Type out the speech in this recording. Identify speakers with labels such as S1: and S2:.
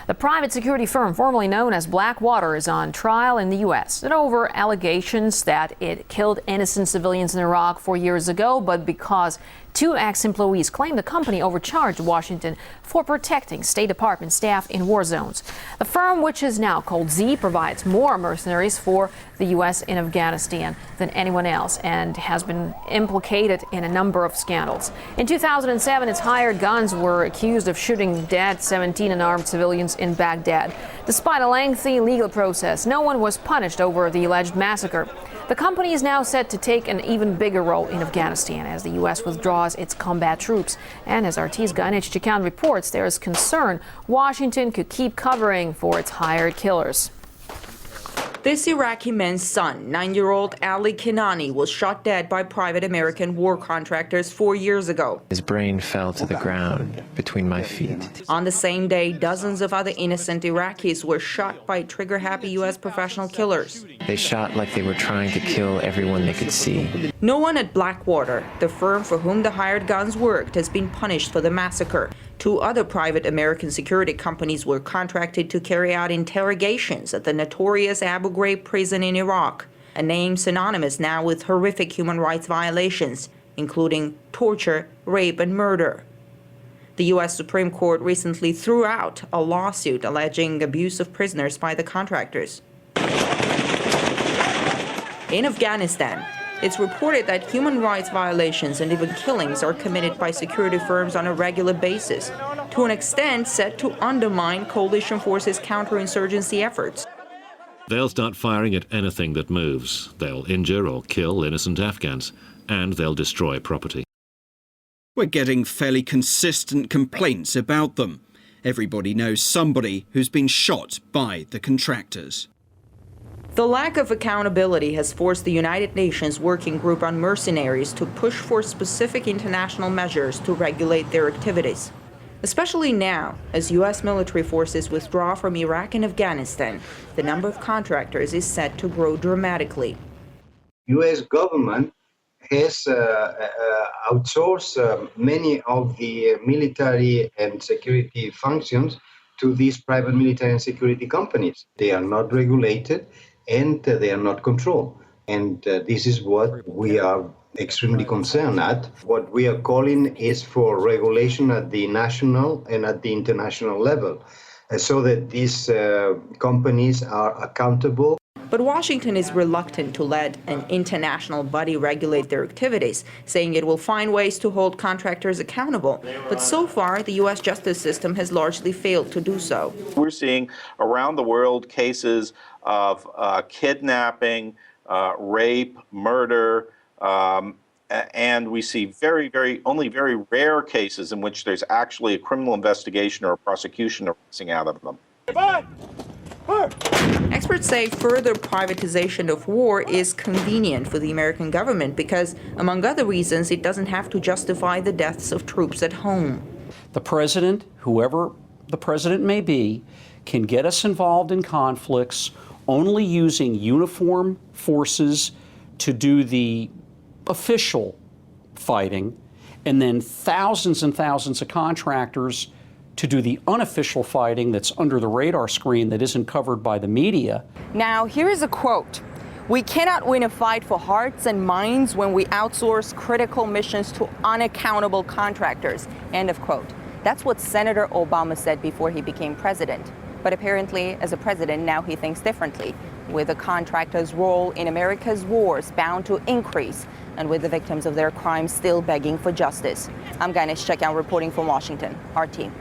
S1: The private security firm formerly known as Blackwater is on trial in the U.S. over allegations that it killed innocent civilians in Iraq 4 years ago, but because two ex-employees claim the company overcharged Washington for protecting State Department staff in war zones. The firm, which is now called Z, provides more mercenaries for the U.S. in Afghanistan than anyone else and has been implicated in a number of scandals. In 2007, its hired guns were accused of shooting dead 17 unarmed civilians in Baghdad. Despite a lengthy legal process, no one was punished over the alleged massacre. The company is now set to take an even bigger role in Afghanistan as the U.S. withdraws its combat troops. And as RT's Ganesh Chikhan reports, there is concern Washington could keep covering for its hired killers.
S2: This Iraqi man's son, 9-year-old Ali Kinani, was shot dead by private American war contractors 4 years ago.
S3: His brain fell to the ground between my feet.
S2: On the same day, dozens of other innocent Iraqis were shot by trigger-happy U.S. professional killers.
S3: They shot like they were trying to kill everyone they could see.
S2: No one at Blackwater, the firm for whom the hired guns worked, has been punished for the massacre. 2 other private American security companies were contracted to carry out interrogations at the notorious Abu Ghraib prison in Iraq, a name synonymous now with horrific human rights violations, including torture, rape, and murder. The U.S. Supreme Court recently threw out a lawsuit alleging abuse of prisoners by the contractors. In Afghanistan, it's reported that human rights violations and even killings are committed by security firms on a regular basis, to an extent set to undermine coalition forces' counterinsurgency efforts.
S4: They'll start firing at anything that moves. They'll injure or kill innocent Afghans, and they'll destroy property.
S5: We're getting fairly consistent complaints about them. Everybody knows somebody who's been shot by the contractors.
S2: The lack of accountability has forced the United Nations Working Group on Mercenaries to push for specific international measures to regulate their activities. Especially now, as U.S. military forces withdraw from Iraq and Afghanistan, the number of contractors is set to grow dramatically.
S6: U.S. government has outsourced many of the military and security functions to these private military and security companies. They are not regulated and they are not controlled. And this is what we are extremely concerned at. What we are calling is for regulation at the national and at the international level, so that these companies are accountable.
S2: But Washington is reluctant to let an international body regulate their activities, saying it will find ways to hold contractors accountable. But so far, the U.S. justice system has largely failed to do so.
S7: We're seeing around the world cases of kidnapping, rape, murder, and we see only very rare cases in which there's actually a criminal investigation or a prosecution arising out of them.
S2: Experts say further privatization of war is convenient for the American government because, among other reasons, it doesn't have to justify the deaths of troops at home.
S8: The president, whoever the president may be, can get us involved in conflicts only using uniform forces to do the official fighting, and then thousands and thousands of contractors to do the unofficial fighting that's under the radar screen that isn't covered by the media.
S2: Now, here is a quote. "We cannot win a fight for hearts and minds when we outsource critical missions to unaccountable contractors." End of quote. That's what Senator Obama said before he became president. But apparently, as a president, now he thinks differently, with the contractors' role in America's wars bound to increase, and with the victims of their crimes still begging for justice. I'm Ganesh Chikhan reporting from Washington, RT.